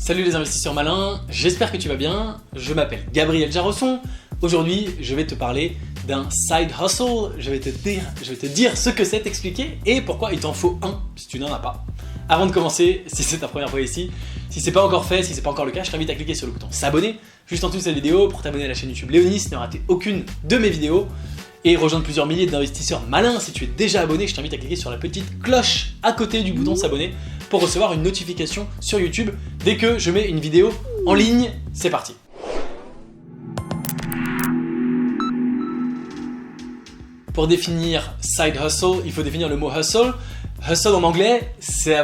Salut les investisseurs malins, j'espère que tu vas bien. Je m'appelle Gabriel Jarosson. Aujourd'hui, je vais te parler d'un side hustle. Je vais te dire ce que c'est, t'expliquer et pourquoi il t'en faut un si tu n'en as pas. Avant de commencer, si c'est ta première fois ici, si c'est pas encore fait, si c'est pas encore le cas, je t'invite à cliquer sur le bouton s'abonner juste en dessous de cette vidéo pour t'abonner à la chaîne YouTube Léonis, ne rater aucune de mes vidéos et rejoindre plusieurs milliers d'investisseurs malins. Si tu es déjà abonné, je t'invite à cliquer sur la petite cloche à côté du bouton s'abonner pour recevoir une notification sur YouTube dès que je mets une vidéo en ligne. C'est parti. Pour définir side hustle, il faut définir le mot hustle. Hustle en anglais, ça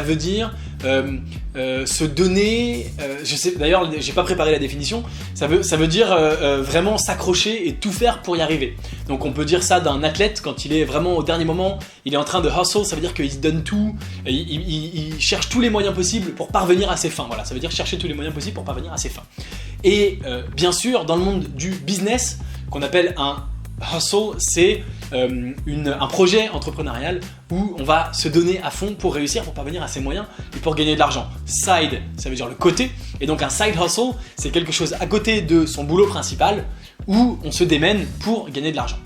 veut dire se donner. Je sais, d'ailleurs, j'ai pas préparé la définition. Ça veut dire vraiment s'accrocher et tout faire pour y arriver. Donc, on peut dire ça d'un athlète quand il est vraiment au dernier moment. Il est en train de hustle. Ça veut dire qu'il se donne tout. Il cherche tous les moyens possibles pour parvenir à ses fins. Voilà, ça veut dire chercher tous les moyens possibles pour parvenir à ses fins. Et bien sûr, dans le monde du business, qu'on appelle un hustle, c'est un projet entrepreneurial où on va se donner à fond pour réussir, pour parvenir à ses moyens et pour gagner de l'argent. Side, ça veut dire le côté, et donc un side hustle, c'est quelque chose à côté de son boulot principal où on se démène pour gagner de l'argent.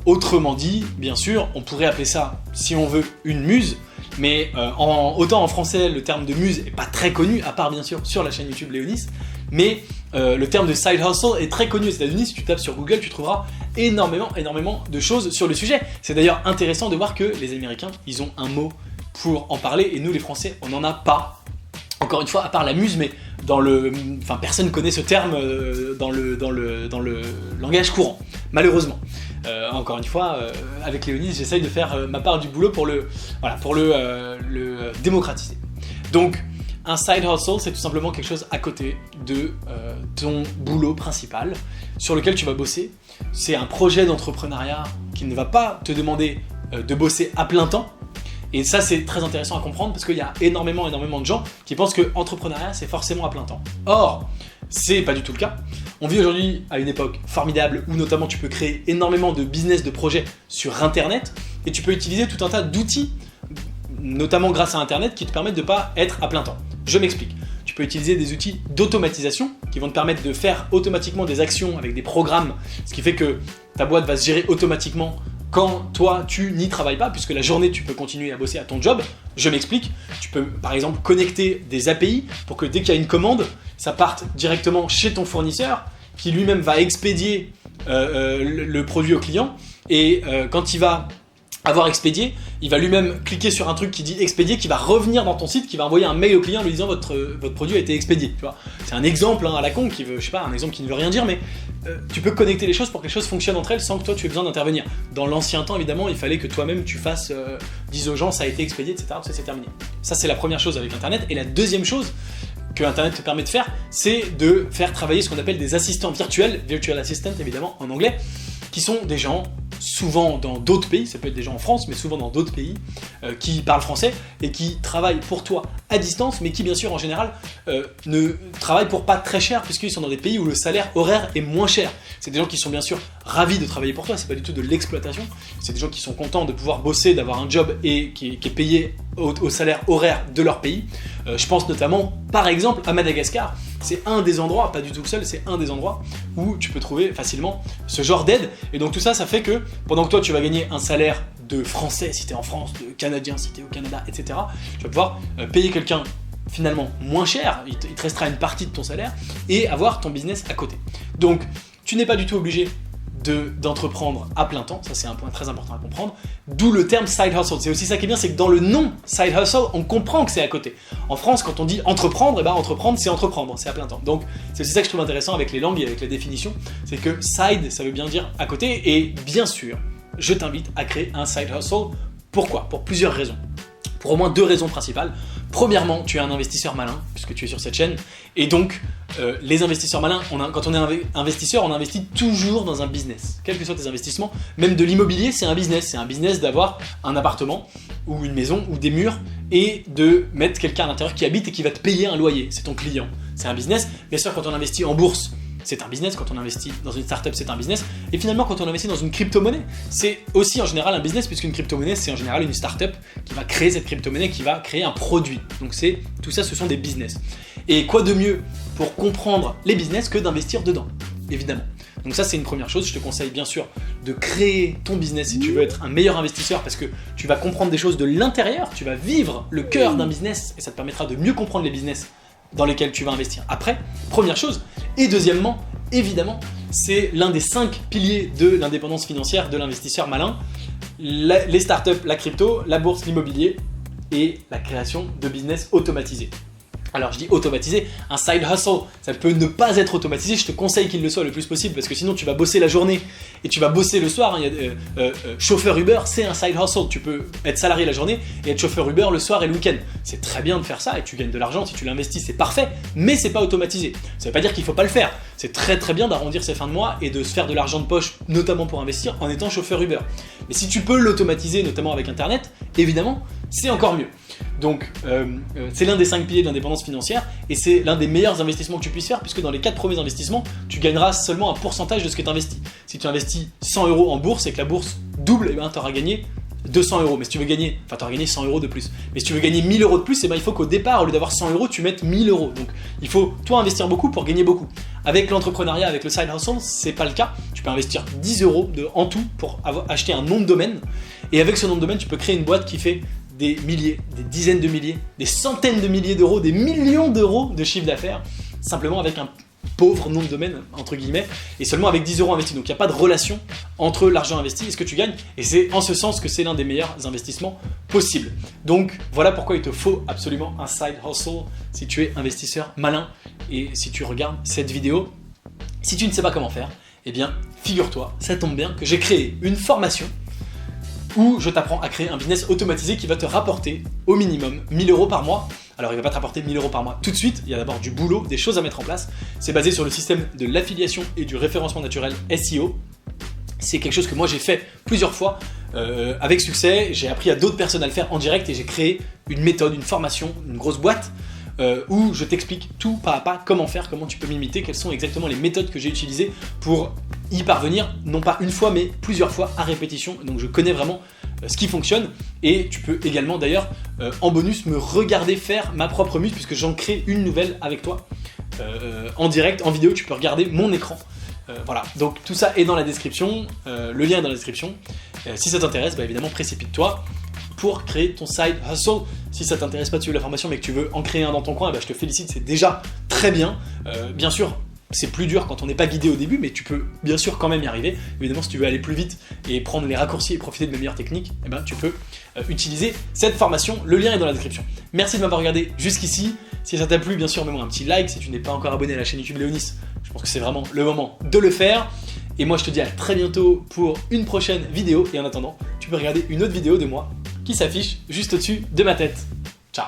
Autrement dit, bien sûr, on pourrait appeler ça, si on veut, une muse, mais autant en français, le terme de muse n'est pas très connu, à part bien sûr sur la chaîne YouTube Léonis, mais le terme de side hustle est très connu aux États-Unis. Si tu tapes sur Google, tu trouveras énormément de choses sur le sujet. C'est d'ailleurs intéressant de voir que les Américains, ils ont un mot pour en parler et nous, les Français, on n'en a pas. Encore une fois, à part la muse, mais personne ne connaît ce terme dans le langage courant, malheureusement. Encore une fois, avec Léonis, j'essaye de faire ma part du boulot pour le démocratiser. Donc, un side hustle, c'est tout simplement quelque chose à côté de ton boulot principal sur lequel tu vas bosser. C'est un projet d'entrepreneuriat qui ne va pas te demander de bosser à plein temps. Et ça, c'est très intéressant à comprendre parce qu'il y a énormément de gens qui pensent que l'entrepreneuriat, c'est forcément à plein temps. Or, c'est pas du tout le cas. On vit aujourd'hui à une époque formidable où notamment tu peux créer énormément de business, de projets sur Internet et tu peux utiliser tout un tas d'outils, notamment grâce à Internet, qui te permettent de ne pas être à plein temps. Je m'explique. Tu peux utiliser des outils d'automatisation qui vont te permettre de faire automatiquement des actions avec des programmes, ce qui fait que ta boîte va se gérer automatiquement quand toi tu n'y travailles pas, puisque la journée tu peux continuer à bosser à ton job. Je m'explique. Tu peux par exemple connecter des API pour que dès qu'il y a une commande, ça parte directement chez ton fournisseur qui lui-même va expédier le produit au client et quand il va avoir expédié, il va lui-même cliquer sur un truc qui dit expédier, qui va revenir dans ton site, qui va envoyer un mail au client lui disant votre produit a été expédié. Tu vois, c'est un exemple à la con qui veut, un exemple qui ne veut rien dire, mais tu peux connecter les choses pour que les choses fonctionnent entre elles sans que toi tu aies besoin d'intervenir. Dans l'ancien temps, évidemment, il fallait que toi-même tu fasses, dis aux gens ça a été expédié, etc. Ça c'est terminé. Ça c'est la première chose avec Internet. Et la deuxième chose que Internet te permet de faire, c'est de faire travailler ce qu'on appelle des assistants virtuels, virtual assistant évidemment en anglais, qui sont des gens souvent dans d'autres pays, ça peut être des gens en France, mais souvent dans d'autres pays, qui parlent français et qui travaillent pour toi à distance, mais qui bien sûr en général ne travaillent pour pas très cher, puisqu'ils sont dans des pays où le salaire horaire est moins cher. C'est des gens qui sont bien sûr ravis de travailler pour toi, c'est pas du tout de l'exploitation, c'est des gens qui sont contents de pouvoir bosser, d'avoir un job et qui est payé au salaire horaire de leur pays. Je pense notamment par exemple à Madagascar, c'est un des endroits, pas du tout le seul, c'est un des endroits où tu peux trouver facilement ce genre d'aide. Et donc tout ça, ça fait que pendant que toi tu vas gagner un salaire de français si tu es en France, de canadien si tu es au Canada, etc., tu vas pouvoir payer quelqu'un finalement moins cher, il te restera une partie de ton salaire et avoir ton business à côté. Donc tu n'es pas du tout obligé d'entreprendre à plein temps, ça c'est un point très important à comprendre, d'où le terme side hustle. C'est aussi ça qui est bien, c'est que dans le nom side hustle, on comprend que c'est à côté. En France, quand on dit entreprendre, entreprendre, c'est à plein temps. Donc c'est aussi ça que je trouve intéressant avec les langues et avec la définition, c'est que side, ça veut bien dire à côté, et bien sûr, je t'invite à créer un side hustle. Pourquoi ? Pour plusieurs raisons. Pour au moins deux raisons principales. Premièrement, tu es un investisseur malin, puisque tu es sur cette chaîne, et donc les investisseurs malins, quand on est investisseur, on investit toujours dans un business, quels que soient tes investissements. Même de l'immobilier, c'est un business d'avoir un appartement, ou une maison, ou des murs, et de mettre quelqu'un à l'intérieur qui habite et qui va te payer un loyer, c'est ton client, c'est un business. Bien sûr, quand on investit en bourse, c'est un business. Quand on investit dans une startup, c'est un business. Et finalement, quand on investit dans une crypto-monnaie, c'est aussi en général un business, puisqu'une crypto-monnaie, c'est en général une startup qui va créer cette crypto-monnaie, qui va créer un produit. Donc tout ça, ce sont des business. Et quoi de mieux pour comprendre les business que d'investir dedans, évidemment. Donc ça c'est une première chose, je te conseille bien sûr de créer ton business si tu veux être un meilleur investisseur parce que tu vas comprendre des choses de l'intérieur, tu vas vivre le cœur d'un business et ça te permettra de mieux comprendre les business dans lesquels tu vas investir après, première chose. Et deuxièmement, évidemment, c'est l'un des 5 piliers de l'indépendance financière de l'investisseur malin, les startups, la crypto, la bourse, l'immobilier et la création de business automatisés. Alors je dis automatisé, un side hustle, ça peut ne pas être automatisé, je te conseille qu'il le soit le plus possible parce que sinon tu vas bosser la journée et tu vas bosser le soir. Chauffeur Uber, c'est un side hustle, tu peux être salarié la journée et être chauffeur Uber le soir et le week-end. C'est très bien de faire ça et tu gagnes de l'argent, si tu l'investis c'est parfait, mais c'est pas automatisé. Ça veut pas dire qu'il faut pas le faire, c'est très très bien d'arrondir ses fins de mois et de se faire de l'argent de poche, notamment pour investir en étant chauffeur Uber. Mais si tu peux l'automatiser, notamment avec internet, évidemment, c'est encore mieux. Donc c'est l'un des 5 piliers de l'indépendance financière et c'est l'un des meilleurs investissements que tu puisses faire puisque dans les 4 premiers investissements, tu gagneras seulement un pourcentage de ce que tu investis. Si tu investis 100 € en bourse et que la bourse double, eh ben, tu auras gagné 200 €. Mais si tu veux gagner, enfin tu auras gagné 100 € de plus. Mais si tu veux gagner 1000 € de plus, eh ben, il faut qu'au départ, au lieu d'avoir 100 €, tu mettes 1000 €. Donc il faut toi investir beaucoup pour gagner beaucoup. Avec l'entrepreneuriat, avec le side hustle, c'est pas le cas. Tu peux investir 10 € en tout pour acheter un nom de domaine. Et avec ce nom de domaine, tu peux créer une boîte qui fait des milliers, des dizaines de milliers, des centaines de milliers d'euros, des millions d'euros de chiffre d'affaires, simplement avec un pauvre nom de domaine, entre guillemets, et seulement avec 10 € investis. Donc il n'y a pas de relation entre l'argent investi et ce que tu gagnes, et c'est en ce sens que c'est l'un des meilleurs investissements possibles. Donc voilà pourquoi il te faut absolument un side hustle si tu es investisseur malin, et si tu regardes cette vidéo. Si tu ne sais pas comment faire, eh bien figure-toi, ça tombe bien que j'ai créé une formation où je t'apprends à créer un business automatisé qui va te rapporter au minimum 1000 € par mois. Alors il ne va pas te rapporter 1000 € par mois tout de suite, il y a d'abord du boulot, des choses à mettre en place. C'est basé sur le système de l'affiliation et du référencement naturel SEO. C'est quelque chose que moi j'ai fait plusieurs fois avec succès. J'ai appris à d'autres personnes à le faire en direct et j'ai créé une méthode, une formation, une grosse boîte où je t'explique tout pas à pas comment faire, comment tu peux m'imiter, quelles sont exactement les méthodes que j'ai utilisées pour y parvenir, non pas une fois mais plusieurs fois à répétition. Donc je connais vraiment ce qui fonctionne et tu peux également d'ailleurs en bonus me regarder faire ma propre muse puisque j'en crée une nouvelle avec toi en direct, en vidéo, tu peux regarder mon écran. Voilà, donc tout ça est dans la description, le lien est dans la description. Si ça t'intéresse, bah évidemment précipite-toi pour créer ton side hustle. Si ça t'intéresse pas de suivre la formation mais que tu veux en créer un dans ton coin, bah je te félicite, c'est déjà très bien. Bien sûr, c'est plus dur quand on n'est pas guidé au début, mais tu peux bien sûr quand même y arriver. Évidemment, si tu veux aller plus vite et prendre les raccourcis et profiter de mes meilleures techniques, eh ben, tu peux utiliser cette formation. Le lien est dans la description. Merci de m'avoir regardé jusqu'ici. Si ça t'a plu, bien sûr, mets-moi un petit like. Si tu n'es pas encore abonné à la chaîne YouTube Léonis, je pense que c'est vraiment le moment de le faire. Et moi, je te dis à très bientôt pour une prochaine vidéo. Et en attendant, tu peux regarder une autre vidéo de moi qui s'affiche juste au-dessus de ma tête. Ciao!